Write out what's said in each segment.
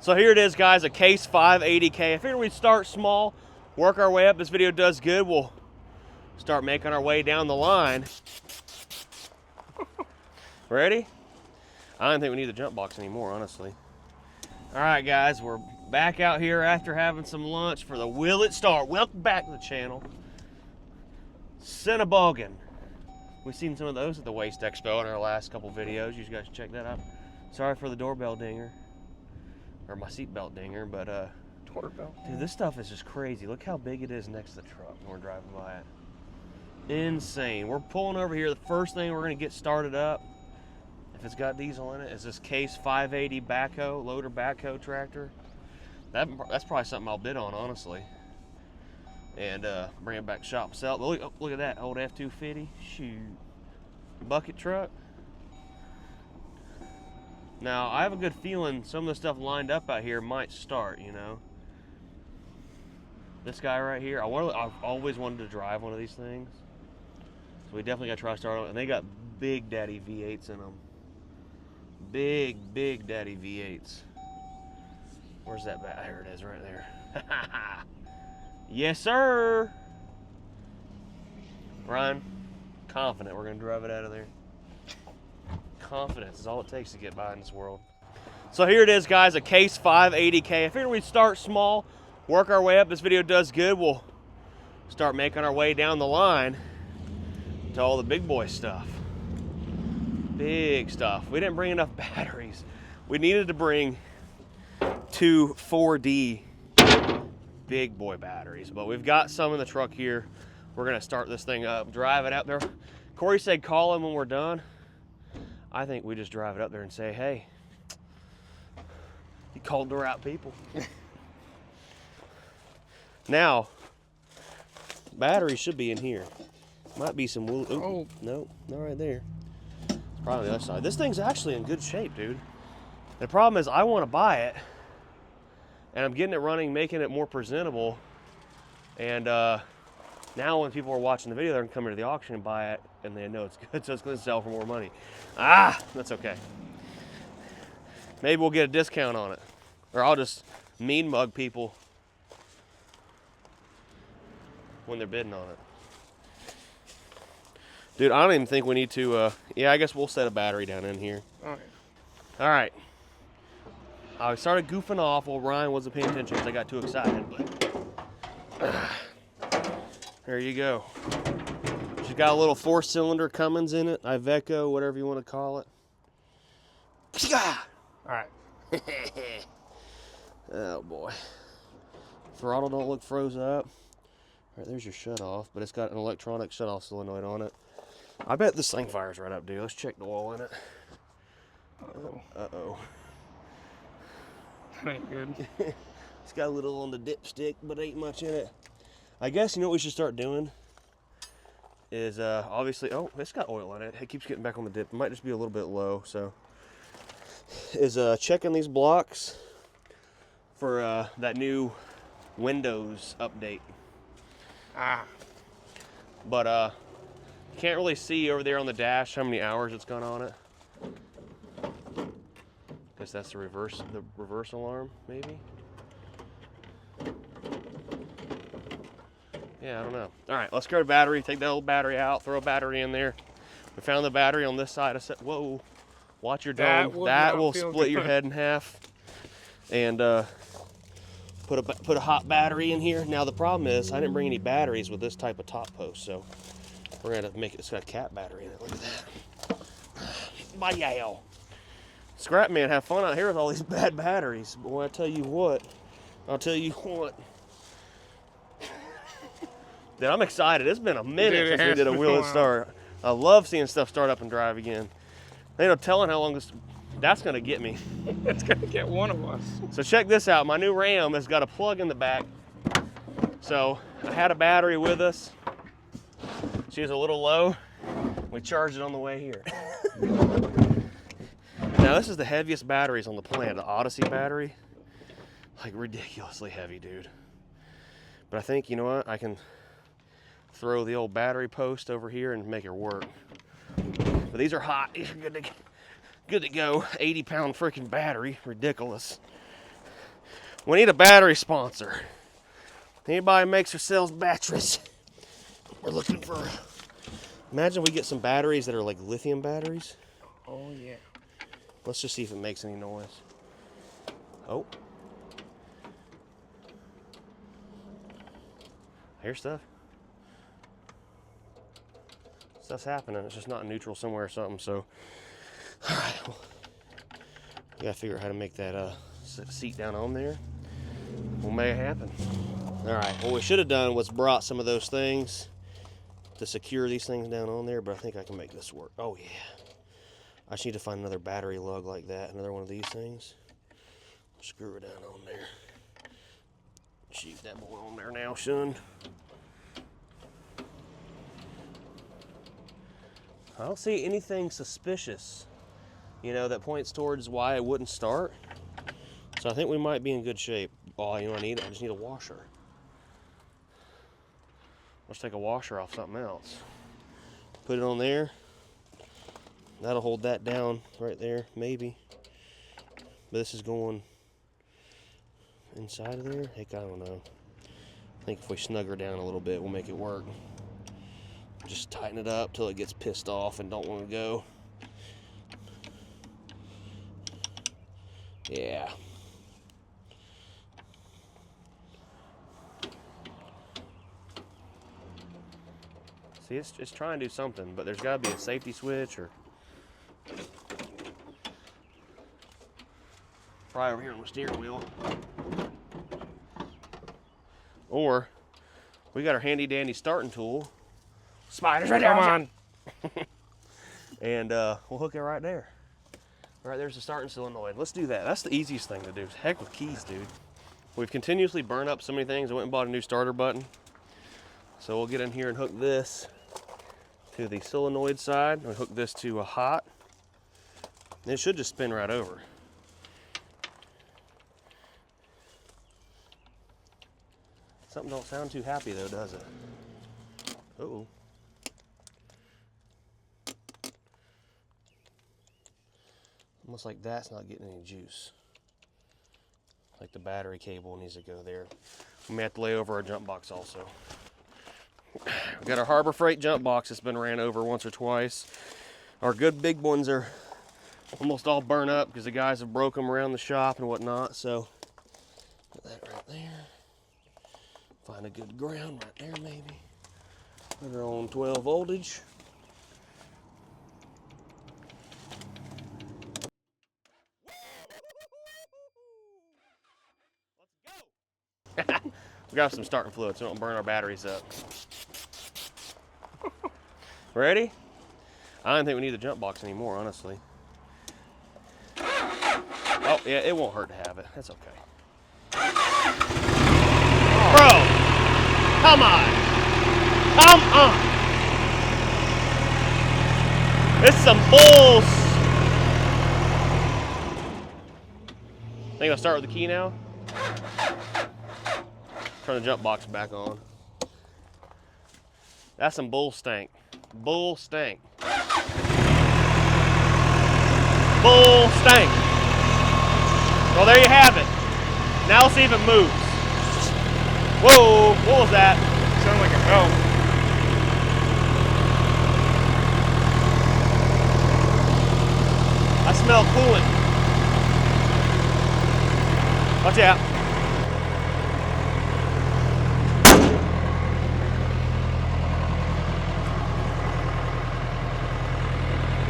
So here it is, guys, a Case 580K. I figured we'd start small, work our way up. This video does good, we'll start making our way down the line. Ready? I don't think we need the jump box anymore, honestly. All right, guys, we're back out here after having some lunch for the Will It Start. Welcome back to the channel. Cinnaboggan. We've seen some of those at the Waste Expo in our last couple videos. You guys check that out. Sorry for the doorbell dinger. Or my seatbelt dinger, but doorbell. Dude, this stuff is just crazy. Look how big it is next to the truck when we're driving by it. Insane. We're pulling over here. The first thing we're gonna get started up, if it's got diesel in it, is this Case 580 backhoe, loader backhoe tractor. That's probably something I'll bid on, honestly. And bring it back to shop and sell it. Look at that old F-250. Shoot. Bucket truck. Now, I have a good feeling some of the stuff lined up out here might start, you know. This guy right here, I've always wanted to drive one of these things. So we definitely got to try to start on it. And they got big daddy V8s in them. Big daddy V8s. Where's that back? There it is, right there. Yes, sir. Ryan, confident we're going to drive it out of there. Confidence is all it takes to get by in this world. So here it is, guys, a Case 580K. I figured we'd start small, work our way up. This video does good, we'll start making our way down the line to all the big boy stuff. Big stuff. We didn't bring enough batteries. We needed to bring 2 4D big boy batteries, but we've got some in the truck here. We're gonna start this thing up, drive it out there. Corey said call him when we're done. I think we just drive it up there and say, hey, you called the right people. Now, battery should be in here. Might be some wool. Oh, no, not right there. It's probably the other side. This thing's actually in good shape, dude. The problem is I want to buy it, and I'm getting it running, making it more presentable. And now when people are watching the video, they're gonna come into the auction and buy it, and they know it's good, so it's gonna sell for more money. Ah, that's okay. Maybe we'll get a discount on it. Or I'll just mean mug people when they're bidding on it. Dude, I don't even think we need to, yeah, I guess we'll set a battery down in here. All right. All right. I started goofing off while Ryan wasn't paying attention because I got too excited, but there you go. She's got a little 4-cylinder Cummins in it, Iveco, whatever you want to call it. All right. Oh boy. Throttle don't look froze up. All right, there's your shut off, but it's got an electronic shut off solenoid on it. I bet this thing fires right up, dude. Let's check the oil in it. Uh-oh. Uh-oh. That ain't good. It's got a little on the dipstick, but ain't much in it. I guess you know what we should start doing is obviously, oh, it's got oil in it. It keeps getting back on the dip. It might just be a little bit low, so. Is checking these blocks for that new Windows update. Ah. But you can't really see over there on the dash how many hours it's gone on it. Guess that's the reverse alarm, maybe. Yeah, I don't know. All right, let's grab a battery, take that old battery out, throw a battery in there. We found the battery on this side. I said, whoa, watch your dome. That will split your head in half. And put a hot battery in here. Now the problem is I didn't bring any batteries with this type of top post, so we're gonna have to make it. It's got a cat battery in it. Look at that. Wow. Scrap man, have fun out here with all these bad batteries. Boy, I'll tell you what. Dude, I'm excited. It's been a minute since we did a Will It Start. I love seeing stuff start up and drive again. Ain't no telling how long that's gonna get me. It's gonna get one of us. So check this out. My new Ram has got a plug in the back. So I had a battery with us. She was a little low. We charged it on the way here. Now this is the heaviest batteries on the planet, the Odyssey battery. Like ridiculously heavy, dude. But I think, you know what, I can throw the old battery post over here and make it work. But these are hot. These are good to go. 80-pound freaking battery. Ridiculous. We need a battery sponsor. Anybody makes or sells batteries. We're looking for. Imagine we get some batteries that are like lithium batteries. Oh yeah. Let's just see if it makes any noise. Oh. I hear stuff. Stuff's happening. It's just not neutral somewhere or something. So, all right. Well, we gotta figure out how to make that seat down on there. We'll make it happen. All right. What we should have done was brought some of those things to secure these things down on there, but I think I can make this work. Oh yeah. I just need to find another battery lug like that. Another one of these things. Screw it down on there. Shoot that boy on there now, son. I don't see anything suspicious, you know, that points towards why it wouldn't start. So I think we might be in good shape. Oh, you know what I need? I just need a washer. Let's take a washer off something else. Put it on there. That'll hold that down right there, maybe. But this is going inside of there? Heck, I don't know. I think if we snug her down a little bit, we'll make it work. Just tighten it up till it gets pissed off and don't want to go. Yeah. See, it's trying to do something, but there's got to be a safety switch or probably over here on the steering wheel. Or we got our handy dandy starting tool. Spiders right there. Come on. And we'll hook it right there. Right there's the starting solenoid. Let's do that. That's the easiest thing to do. Heck with keys, dude. We've continuously burned up so many things. I went and bought a new starter button. So we'll get in here and hook this to the solenoid side. We'll hook this to a hot. And it should just spin right over. Something don't sound too happy though, does it? Uh-oh. Almost like that's not getting any juice. Like the battery cable needs to go there. We may have to lay over our jump box also. We got our Harbor Freight jump box that's been ran over once or twice. Our good big ones are almost all burnt up because the guys have broke them around the shop and whatnot. So put that right there. Find a good ground right there maybe. Put her on 12 voltage. We got some starting fluid so we don't burn our batteries up. Ready? I don't think we need the jump box anymore, honestly. Oh, yeah, it won't hurt to have it. That's okay. Bro, come on. Come on. This is some bulls. Think I'll start with the key now? Turn the jump box back on. That's some bull stank. Bull stank. Bull stank. Well, there you have it. Now let's see if it moves. Whoa, what was that? Sounded like a bell. I smell coolant. Watch out.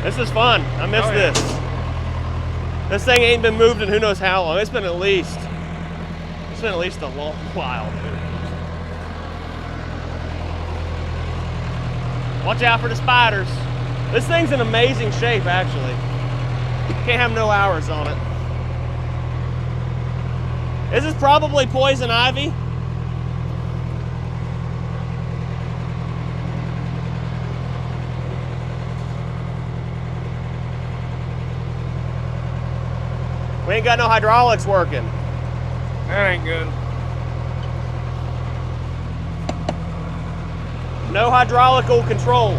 This is fun. I miss this. This thing ain't been moved in who knows how long. It's been at least a long while, dude. Watch out for the spiders. This thing's in amazing shape, actually. Can't have no hours on it. This is probably poison ivy. We ain't got no hydraulics working. That ain't good. No hydraulical control.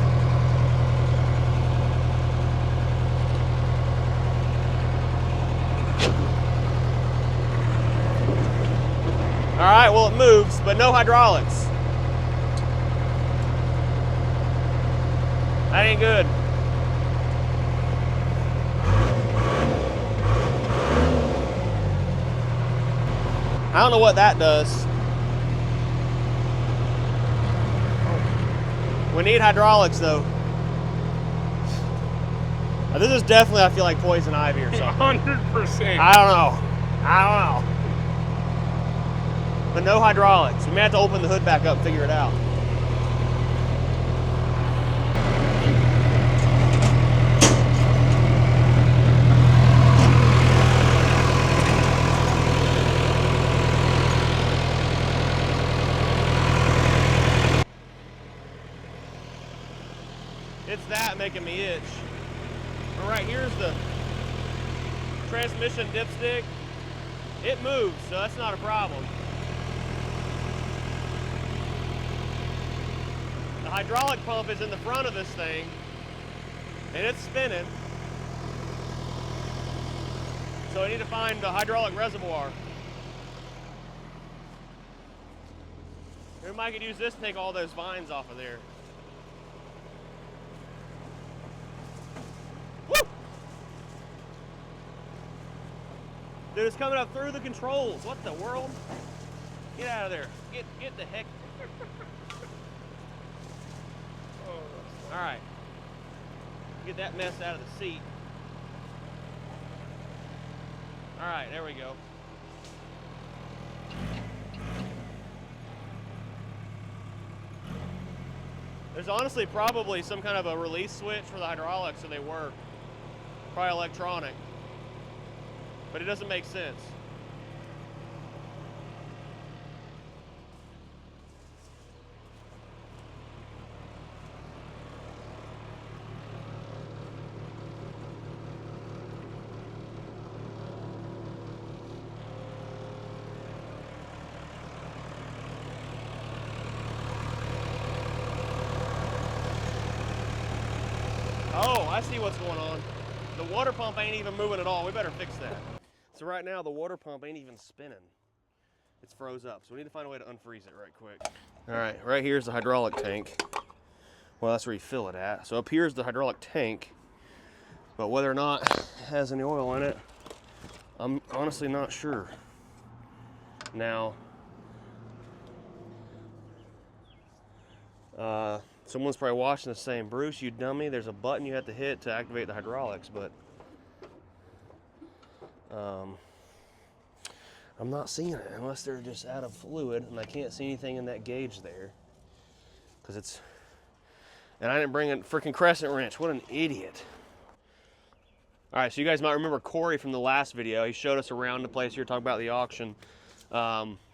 All right, well it moves, but no hydraulics. That ain't good. I don't know what that does. We need hydraulics though. This is definitely, I feel like, poison ivy or something. 100%. I don't know. But no hydraulics. We may have to open the hood back up and figure it out. It's that making me itch. All right, here's the transmission dipstick. It moves, so that's not a problem. The hydraulic pump is in the front of this thing, and it's spinning. So I need to find the hydraulic reservoir. Maybe I could use this to take all those vines off of there. Dude, it's coming up through the controls. What the world? Get out of there. Get the heck. All right. Get that mess out of the seat. All right, there we go. There's honestly probably some kind of a release switch for the hydraulics so they work. Probably electronic. But it doesn't make sense. Oh, I see what's going on. The water pump ain't even moving at all. We better fix that. So right now the water pump ain't even spinning. It's froze up. So we need to find a way to unfreeze it right quick. All right, right here's the hydraulic tank. Well, that's where you fill it at. So up here's the hydraulic tank. But whether or not it has any oil in it, I'm honestly not sure. Now, someone's probably watching this saying, Bruce, you dummy, there's a button you have to hit to activate the hydraulics, but I'm not seeing it unless they're just out of fluid, and I can't see anything in that gauge there. Because it's, and I didn't bring a freaking crescent wrench. What an idiot. All right, so you guys might remember Corey from the last video. He showed us around the place here, talking about the auction.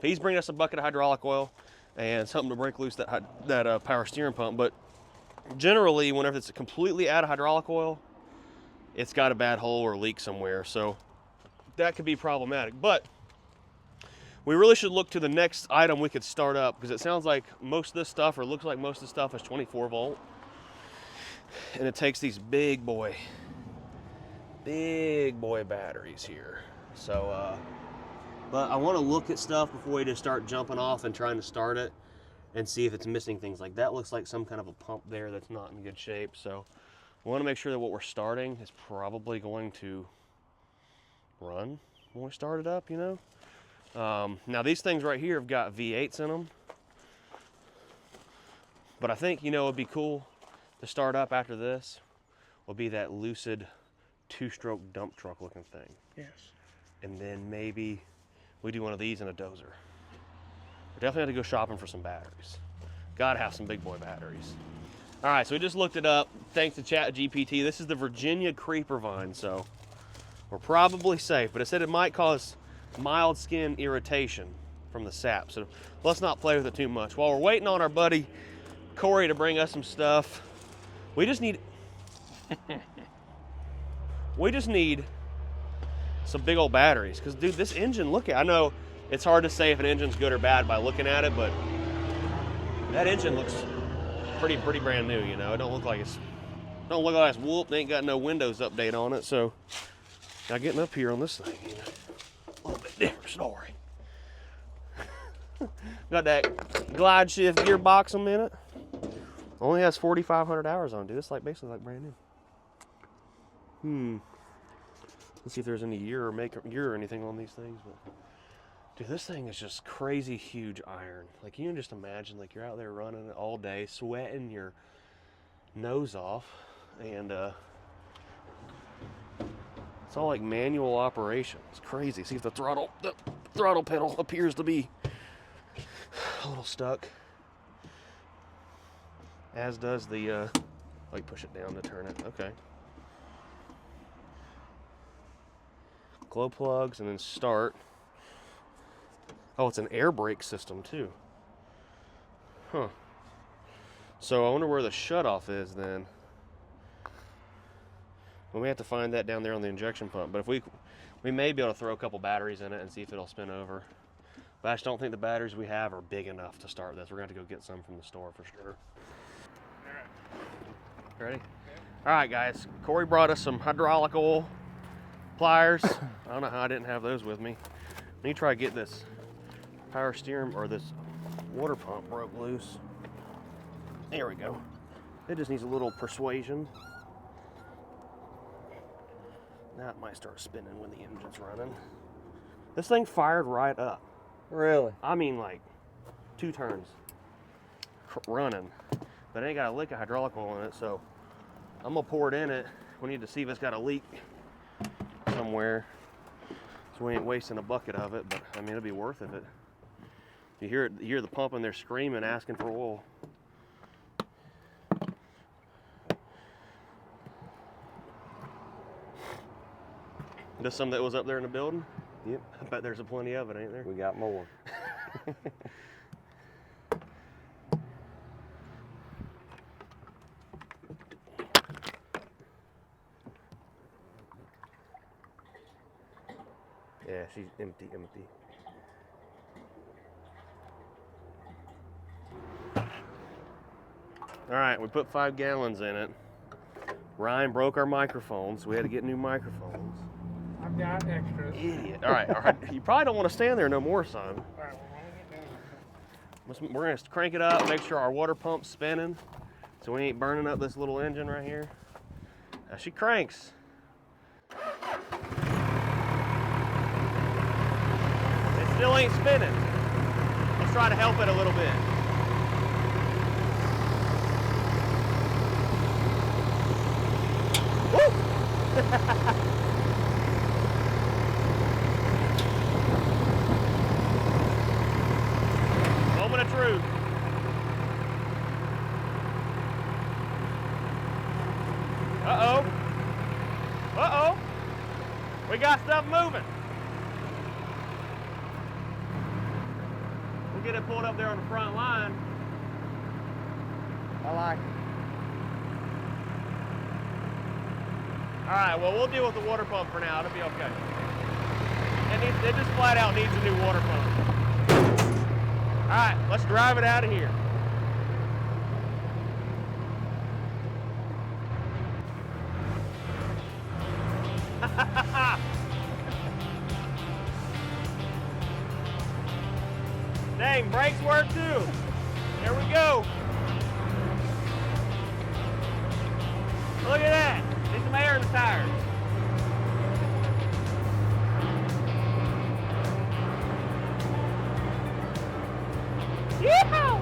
He's bringing us a bucket of hydraulic oil and something to break loose that power steering pump. But generally, whenever it's completely out of hydraulic oil, it's got a bad hole or leak somewhere. So that could be problematic. But we really should look to the next item we could start up, because it sounds like most of this stuff, or looks like most of the stuff, is 24 volt. And it takes these big boy batteries here. So, but I want to look at stuff before we just start jumping off and trying to start it and see if it's missing things. Like that looks like some kind of a pump there that's not in good shape. So we want to make sure that what we're starting is probably going to run when we start it up, you know? Now these things right here have got V8s in them, but I think, you know, it'd be cool to start up after this will be that Lucid 2-stroke dump truck looking thing. Yes. And then maybe we do one of these in a dozer. We definitely have to go shopping for some batteries. Gotta have some big boy batteries. All right, so we just looked it up thanks to ChatGPT. This is the Virginia creeper vine, so we're probably safe, but it said it might cause mild skin irritation from the sap, so let's not play with it too much. While we're waiting on our buddy Corey to bring us some stuff, we just need some big old batteries, because dude, this engine, look at, I know it's hard to say if an engine's good or bad by looking at it, but that engine looks pretty brand new, you know. It don't look like it's whooped. They ain't got no Windows update on it. So now getting up here on this thing, you know, a little bit different story. Got that glide shift gearbox in it. Only has 4,500 hours on it, dude. It's like basically like brand new. Let's see if there's any year or anything on these things. But dude, this thing is just crazy huge iron. Like, you can just imagine, like, you're out there running it all day, sweating your nose off, and it's all like manual operation. It's crazy. See if the throttle pedal appears to be a little stuck, as does the like, push it down to turn it. Okay. Glow plugs and then start. Oh, it's an air brake system too. Huh. So I wonder where the shutoff is then. Well, we have to find that down there on the injection pump. But if we may be able to throw a couple batteries in it and see if it'll spin over. But I just don't think the batteries we have are big enough to start this. We're going to have to go get some from the store for sure. All right. Ready? All right, guys. Corey brought us some hydraulic oil, pliers. I don't know how I didn't have those with me. Let me try to get this power steering, or this water pump broke loose. There we go. It just needs a little persuasion. Now it might start spinning when the engine's running. This thing fired right up. Really? I mean, like 2 turns running, but it ain't got a lick of hydraulic oil in it, so I'm gonna pour it in it. We need to see if it's got a leak somewhere, so we ain't wasting a bucket of it. But I mean, it'll be worth it. You hear it, you hear the pump in there screaming, asking for oil. This some that was up there in the building? Yep. I bet there's a plenty of it, ain't there? We got more. Yeah, she's empty. All right, we put 5 gallons in it. Ryan broke our microphones, so we had to get new microphones. I've got extras. Idiot. All right. You probably don't want to stand there no more, son. All right, well, when we get down. We're going to crank it up, make sure our water pump's spinning, so we ain't burning up this little engine right here. Now she cranks. It still ain't spinning. Let's try to help it a little bit. Woo! Moment of truth. Uh-oh. Uh-oh. We got stuff moving. We'll get it pulled up there on the front line. I like it. All right, well, we'll deal with the water pump for now. It'll be okay. It just flat out needs a new water pump. All right, let's drive it out of here. Dang, brakes work too. There we go. Look at that. Need some air in the tires. Yeehaw!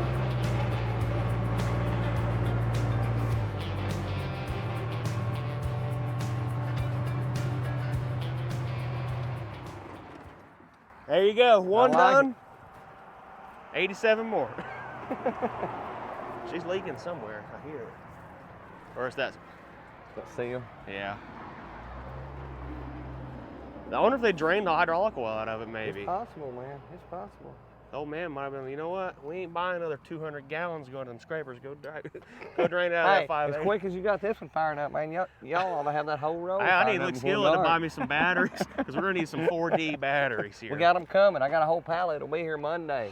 There you go. One done. 87 more. She's leaking somewhere. I hear it. Or is that? That seal? Yeah. I wonder if they drained the hydraulic oil out of it, maybe. It's possible, man. It's possible. Oh man, might have been. You know what? We ain't buying another 200 gallons going to them scrapers. Go drain it out of that 5. As quick as you got this one fired up, man, y'all ought to have that whole row. I need Lick Skillet to buy me some batteries, because we're gonna need some 4D batteries here. We got them coming. I got a whole pallet. It'll be here Monday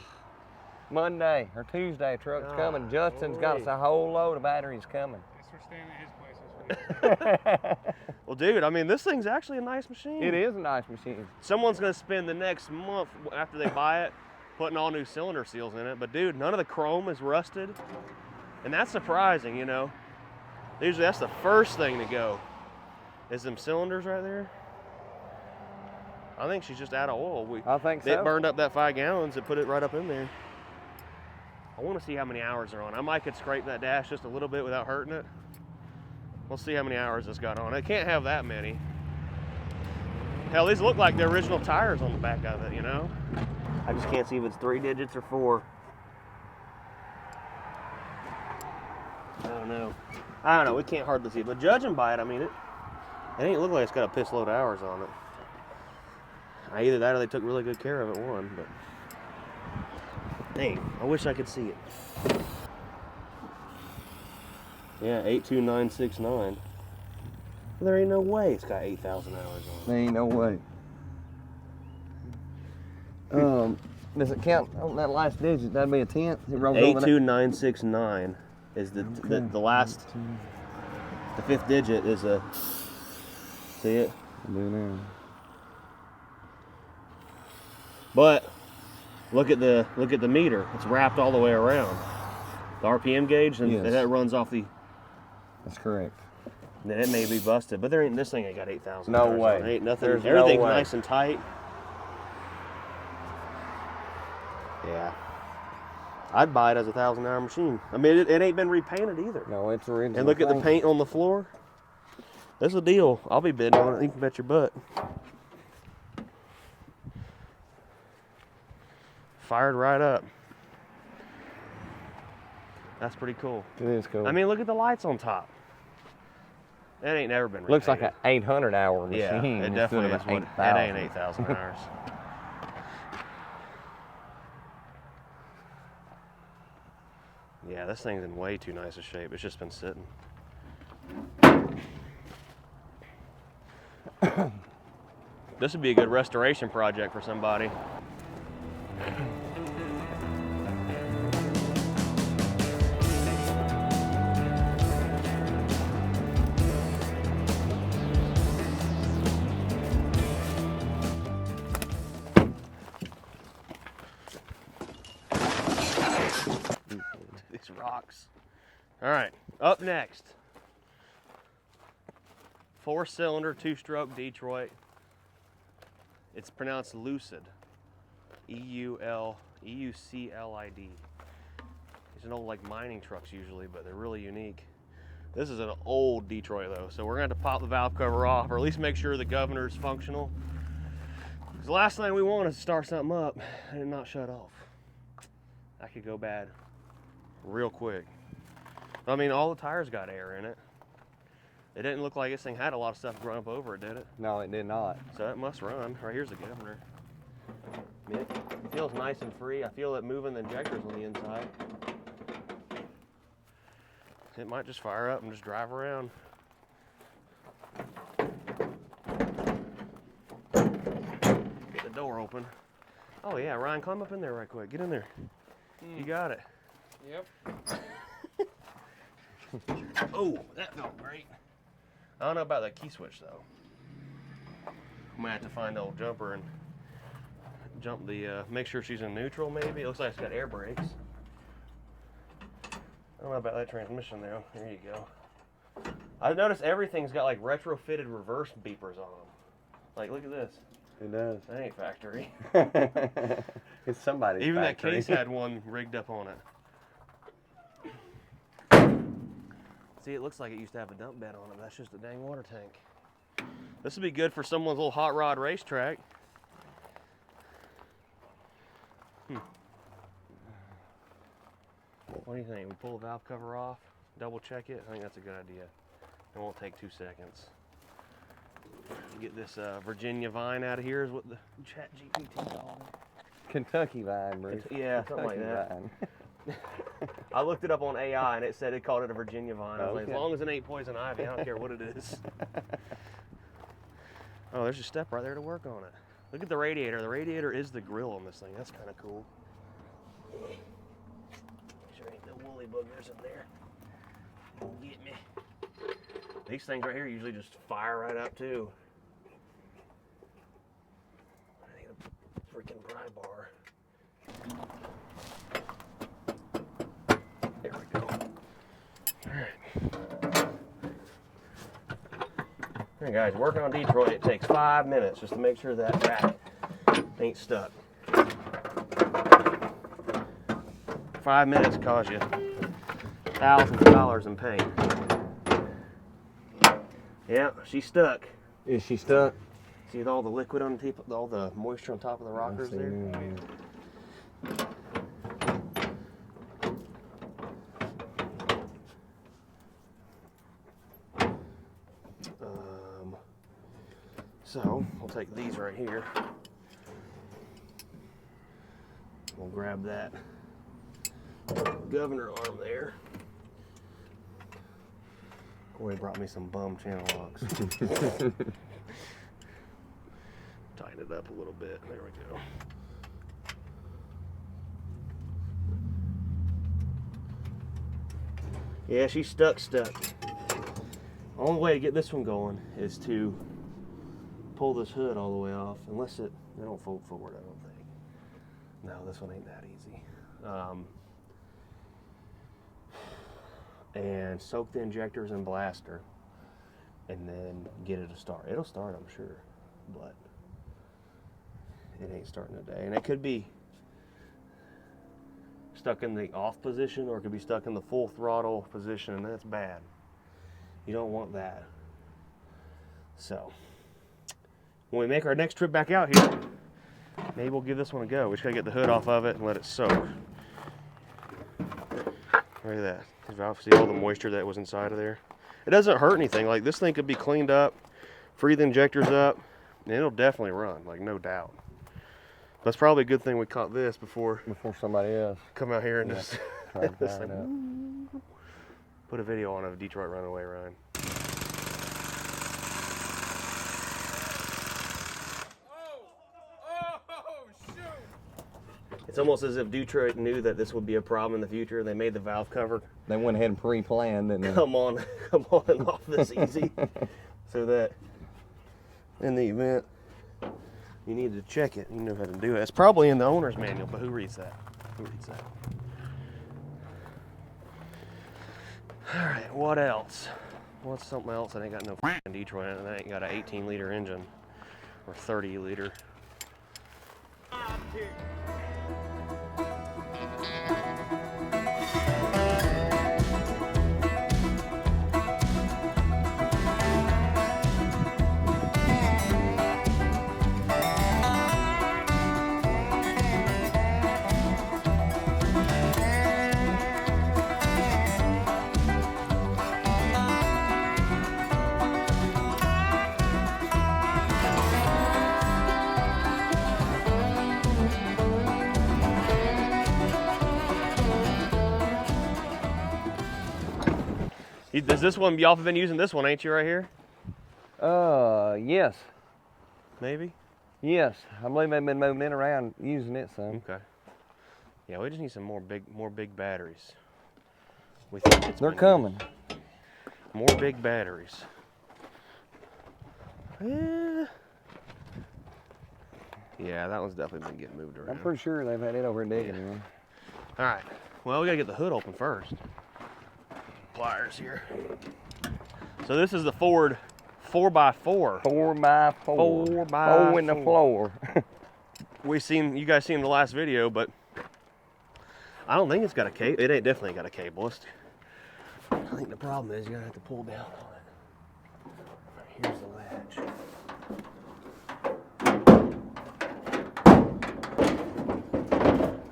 or Tuesday. Truck's coming. Justin's got us a whole load of batteries coming. Yes, we're staying at his place this week. Well, dude, I mean, this thing's actually a nice machine. It is a nice machine. Someone's gonna spend the next month after they buy it putting all new cylinder seals in it. But dude, none of the chrome is rusted. And that's surprising, you know. Usually that's the first thing to go. Is them cylinders right there? I think she's just out of oil. I think so. It burned up that 5 gallons and put it right up in there. I want to see how many hours are on. I might could scrape that dash just a little bit without hurting it. We'll see how many hours it's got on. It can't have that many. Hell, these look like the original tires on the back of it, you know? I just can't see if it's 3 digits or 4. I don't know. We can't hardly see it. But judging by it, I mean, it ain't look like it's got a piss load of hours on it. Either that or they took really good care of it, one. But dang, I wish I could see it. Yeah, 82969. There ain't no way it's got 8,000 hours on it. There ain't no way. Does it count on that last digit? That'd be a 10th. It rolls over 82969 is the last. The 5th digit is a. See it? I do now. But look at the meter. It's wrapped all the way around. The RPM gauge, and yes. that runs off the. That's correct. Then it may be busted, but this thing ain't got 8,000. No way. There ain't nothing. There's Everything's no way. nice and tight. Yeah. I'd buy it as a 1,000-hour machine. I mean, it ain't been repainted either. No, it's original. And look at the paint on the floor. That's a deal. I'll be bidding on it. You can bet your butt. Fired right up. That's pretty cool. It is cool. I mean, look at the lights on top. That ain't never been repainted. Looks like an 800-hour machine. Yeah, it definitely is. That ain't 8,000 hours. Yeah, this thing's in way too nice a shape. It's just been sitting. This would be a good restoration project for somebody. These rocks. All right, up next. 4-cylinder, 2-stroke Detroit. It's pronounced Lucid. E-U-C-L-I-D. These are old like mining trucks usually, but they're really unique. This is an old Detroit though, so we're gonna have to pop the valve cover off, or at least make sure the governor's functional. Because the last thing we want is to start something up and it not shut off. That could go bad real quick. I mean, all the tires got air in it. It didn't look like this thing had a lot of stuff growing up over it, did it? No, it did not. So it must run. Right here's the governor. I mean, it feels nice and free. I feel it moving the injectors on the inside. It might just fire up and just drive around. Get the door open. Oh yeah, Ryan, climb up in there right quick. Get in there. You got it. Yep. Oh, that felt great. I don't know about that key switch though. I might have to find the old jumper and jump the, make sure she's in neutral maybe. It looks like it's got air brakes. I don't know about that transmission though. There you go. I've noticed everything's got like retrofitted reverse beepers on them. Like, look at this. It does. That ain't factory. It's somebody's Even factory. that case had one rigged up on it. See, it looks like it used to have a dump bed on it. That's just a dang water tank. This would be good for someone's little hot rod racetrack. What do you think? We pull the valve cover off, double check it? I think that's a good idea. It won't take 2 seconds. Get this Virginia vine out of here is what the chat GPT called it. Kentucky vine, Bruce. Yeah, something like that. Vine. I looked it up on AI and it said it called it a Virginia vine. I was like, Okay. as long as it ain't poison ivy, I don't care what it is. Oh, there's a step right there to work on it. Look at the radiator. The radiator is the grill on this thing. That's kind of cool. Sure ain't no woolly boogers in there. Don't get me. These things right here usually just fire right up too. I need a freaking pry bar. All right, guys, working on Detroit, it takes 5 minutes just to make sure that rack ain't stuck. 5 minutes cause you thousands of dollars in pain. Yeah, she's stuck. Is she stuck? See all the liquid on the tip, all the moisture on top of the rockers there? So we'll take these right here. We'll grab that governor arm there. Corey brought me some bum channel locks. Tighten it up a little bit. There we go. Yeah, she's stuck. Only way to get this one going is to pull this hood all the way off, unless they don't fold forward, I don't think. No, this one ain't that easy. And soak the injectors in blaster, and then get it to start. It'll start, I'm sure, but it ain't starting today. And it could be stuck in the off position, or it could be stuck in the full throttle position, and that's bad. You don't want that. So when we make our next trip back out here, maybe we'll give this one a go. We just gotta get the hood off of it and let it soak. Look at that. See all the moisture that was inside of there? It doesn't hurt anything. Like, this thing could be cleaned up, free the injectors up, and it'll definitely run, like, no doubt. That's probably a good thing we caught this before somebody else come out here and just put a video on of Detroit Runaway Run. It's almost as if Detroit knew that this would be a problem in the future, and they made the valve cover. They went ahead and pre-planned, didn't they? Come on and off this easy, so that in the event you need to check it, you know how to do it. It's probably in the owner's manual, but who reads that? Who reads that? All right, what else? What's something else that ain't got no f***ing Detroit in it? That ain't got an 18-liter engine or 30-liter. Does this one, y'all have been using this one, ain't you, right here? Yes. Maybe? Yes. I believe they've been moving it around using it some. Okay. Yeah, we just need some more big batteries. We think it's They're coming. More big batteries. Yeah, that one's definitely been getting moved around. I'm pretty sure they've had it over digging. Yeah. All right. Well, we gotta get the hood open first. Pliers here. So this is the Ford 4x4. 4x4. 4x4. 4 in the floor. You guys seen the last video, but I don't think it's got a cable. It ain't definitely got a cable. I think the problem is you're gonna have to pull down on it. Here's the latch.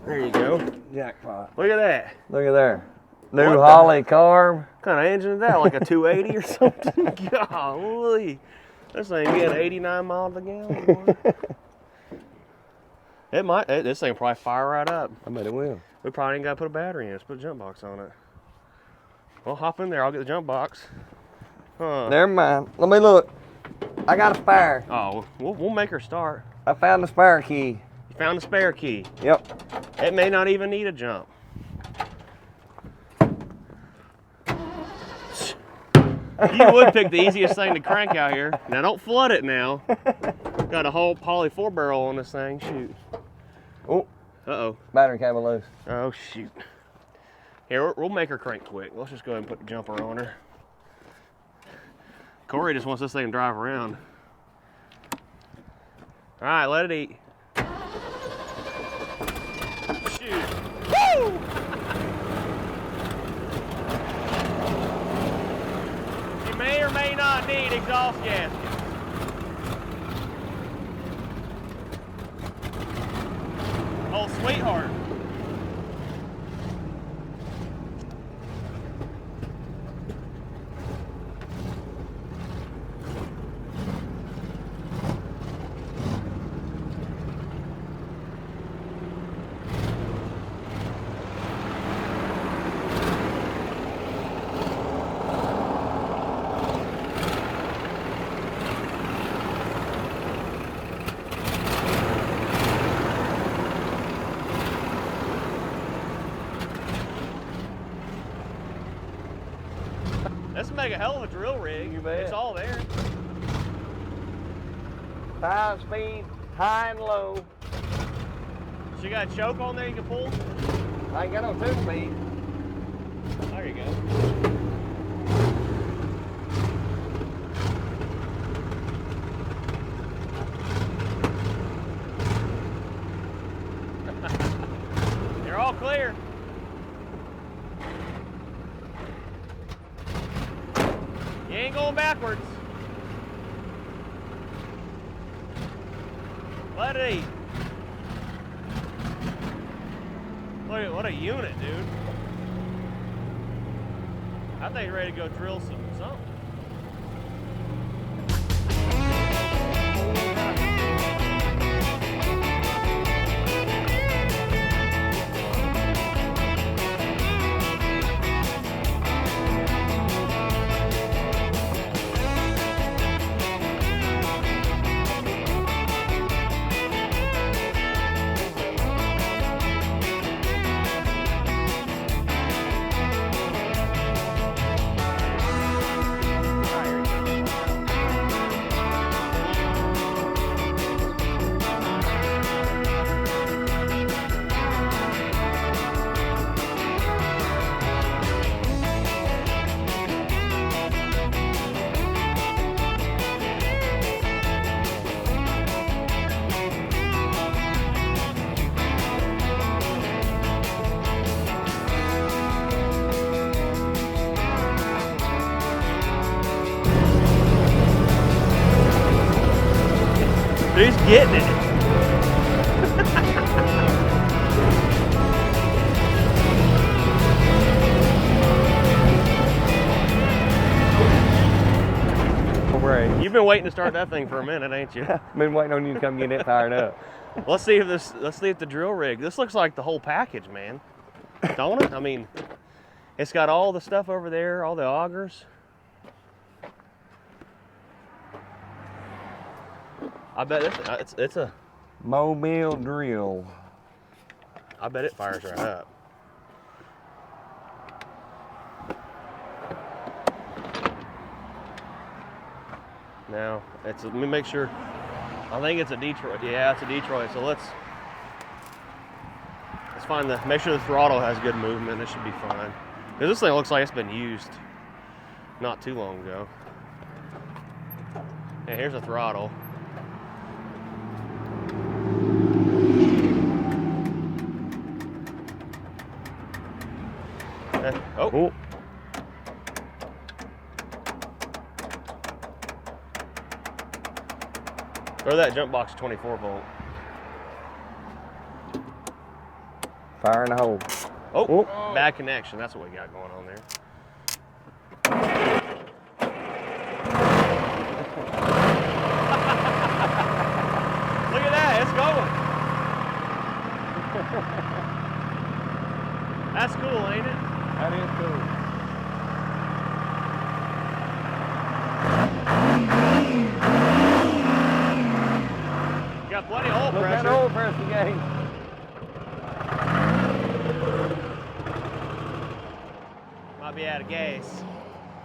There you go. Jackpot. Look at that. Look at there. New Holly carb. What kind of engine is that? Like a 280 or something? Golly. This thing getting 89 miles a gallon. It might. This thing probably fire right up. I bet it will. We probably ain't got to put a battery in it. Just put a jump box on it. Well, hop in there. I'll get the jump box. Never mind. Let me look. I got a spare. Oh, we'll make her start. I found the spare key. You found the spare key. Yep. It may not even need a jump. You would pick the easiest thing to crank out here. Now don't flood it now. Got a whole poly 4-barrel on this thing. Shoot. Oh. Uh-oh. Battery cable loose. Oh, shoot. Here, we'll make her crank quick. Let's just go ahead and put the jumper on her. Corey just wants this thing to drive around. All right, let it eat. Shoot. Woo! You may or may not need exhaust gas. Oh, sweetheart. This would make a hell of a drill rig. You bet. It's all there. 5-speed, high and low. So you got a choke on there you can pull? I ain't got no 2-speed. There you go. You're all clear. You ain't going backwards. Let it eat. Look at what a unit, dude. I think you're ready to go drill something. He's getting it. You've been waiting to start that thing for a minute, ain't you? Been waiting on you to come get it fired up. Let's see if the drill rig. This looks like the whole package, man. Don't it? I mean, it's got all the stuff over there, all the augers. I bet it's a mobile drill. I bet it fires right up. Now, let me make sure. I think it's a Detroit. Yeah, it's a Detroit. So let's make sure the throttle has good movement. It should be fine. Because this thing looks like it's been used not too long ago. And here's the throttle. Oh. Ooh. Throw that jump box 24 volt. Fire in the hole. Oh, Ooh. Bad connection. That's what we got going on there. Look at that, it's going. That's cool, ain't it? That is cool. Got plenty of oil Look pressure. at that oil pressure gauge. Might be out of gas.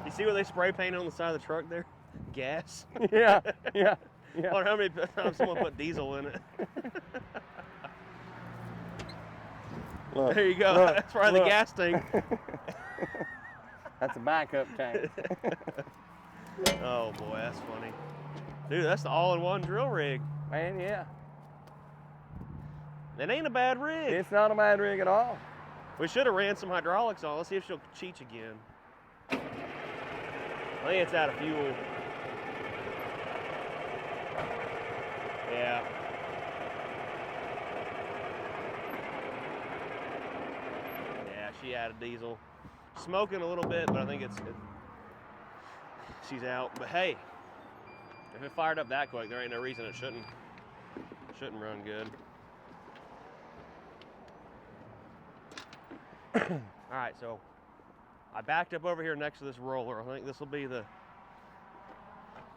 You see what they spray painted on the side of the truck there? Gas. Yeah. I wonder how many times someone put diesel in it. Look, There you go. look, That's probably the gas tank. That's a backup tank. Oh boy, that's funny. Dude, that's the all-in-one drill rig. Man, yeah. It ain't a bad rig. It's not a bad rig at all. We should have ran some hydraulics on. Let's see if she'll cheech again. I think it's out of fuel. Yeah. Yeah, she added diesel. Smoking a little bit, but I think she's out. But hey, if it fired up that quick, there ain't no reason it shouldn't run good. All right, so I backed up over here next to this roller. I think this will be the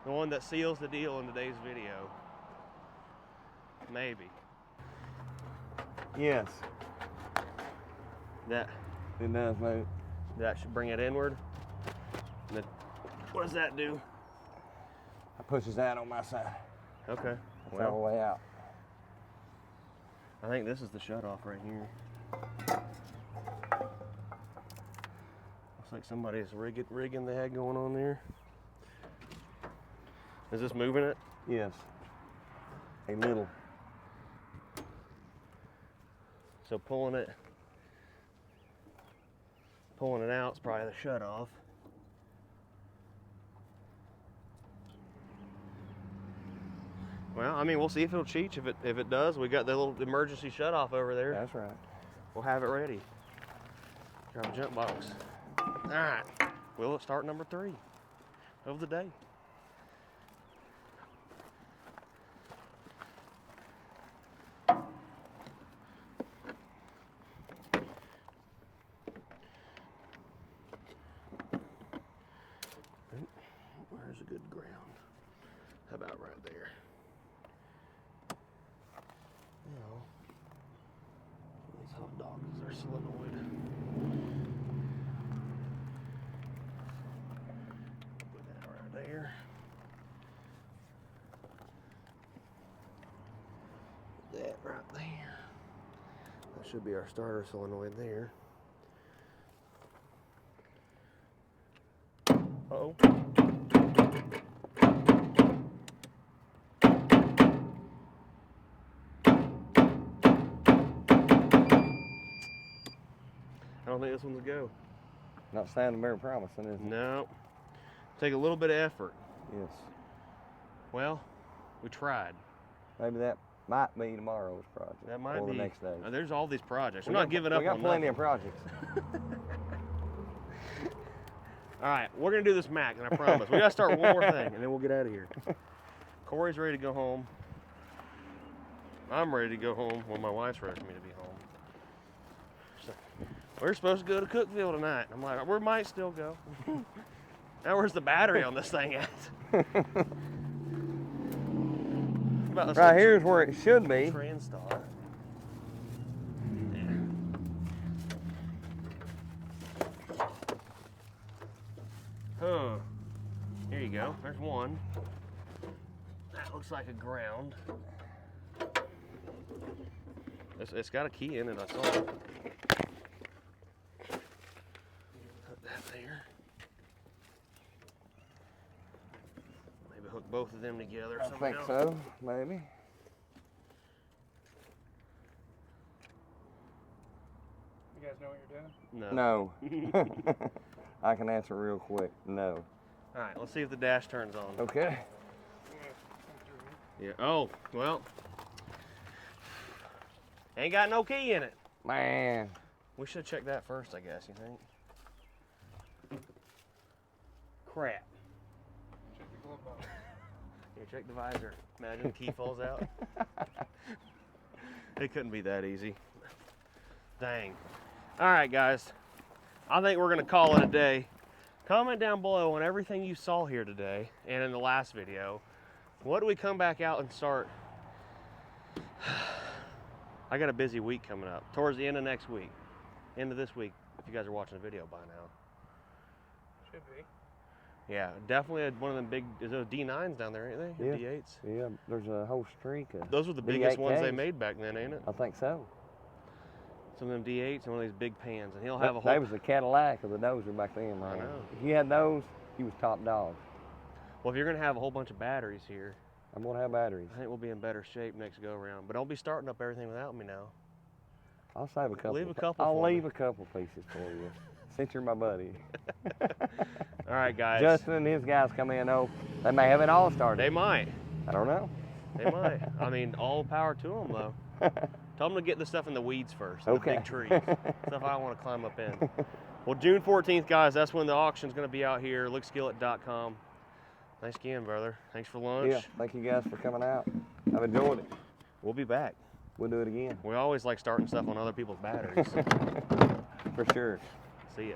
one that seals the deal in today's video. Maybe. Yes. That it does, mate. That should bring it inward. And then, what does that do? It pushes that on my side. Okay. It's all the way out. I think this is the shutoff right here. Looks like somebody's rigging the head going on there. Is this moving it? Yes. A little. So pulling it out is probably the shutoff. Well, I mean, we'll see if it'll cheech. If it does, we got the little emergency shutoff over there. That's right. We'll have it ready. Grab a jump box. All right. We'll start number 3 of the day. Where's a good ground? How about right there? Now, these hot dogs are solenoid. Put that right there. Put that right there. That should be our starter solenoid there. Uh-oh. I don't think this one's a go. Not sounding very promising, is it? No. Take a little bit of effort. Yes. Well, we tried. Maybe that might be tomorrow's project. That might or be. the next day. There's all these projects. We're not giving up on We got plenty nothing. of projects. All right, we're going to do this Mac, and I promise. We got to start one more thing, and then we'll get out of here. Corey's ready to go home. I'm ready to go home when my wife's ready for me to be home. So, we're supposed to go to Cookville tonight. I'm like, we might still go. Now, where's the battery on this thing at? Right here's where it should be. Transtar. Huh. Here you go. There's one. That looks like a ground. It's got a key in it, I saw it. Put that there. Maybe hook both of them together I somehow. think so, maybe. You guys know what you're doing? No. No. I can answer real quick. No. All right, let's see if the dash turns on. Okay. Yeah. Oh, well. Ain't got no key in it. Man. We should check that first, I guess, you think? Crap. Check the glove box. Here, check the visor. Imagine the key falls out. It couldn't be that easy. Dang. All right, guys. I think we're going to call it a day. Comment down below on everything you saw here today and in the last video. What do we come back out and start? I got a busy week coming up. Towards the end of next week. End of this week, if you guys are watching the video by now. Should be. Yeah, definitely one of them big, is those D9s down there, ain't they? Yeah. D8s? Yeah, there's a whole streak of Those were the biggest ones they D8Ks. made back then, ain't it? I think so. Some of them D8s and one of these big pans. And he'll have a That whole... was the Cadillac of the dozer back then, man. know. If you had those, you was top dog. Well, if you're gonna have a whole bunch of batteries here, I'm gonna have batteries. I think we'll be in better shape next go around. But don't be starting up everything without me now. I'll save a couple. Leave a couple. I'll leave a couple pieces for you, since you're my buddy. All right, guys. Justin and his guys come in. Oh, they may have it all started. They might. I don't know. They might. I mean, all power to them, though. Tell them to get the stuff in the weeds first, okay. the big trees, stuff I don't want to climb up in. Well, June 14th, guys, that's when the auction's going to be out here, lickskillet.com. Thanks again, brother. Thanks for lunch. Yeah, thank you guys for coming out. I've enjoyed it. We'll be back. We'll do it again. We always like starting stuff on other people's batteries. For sure. See ya.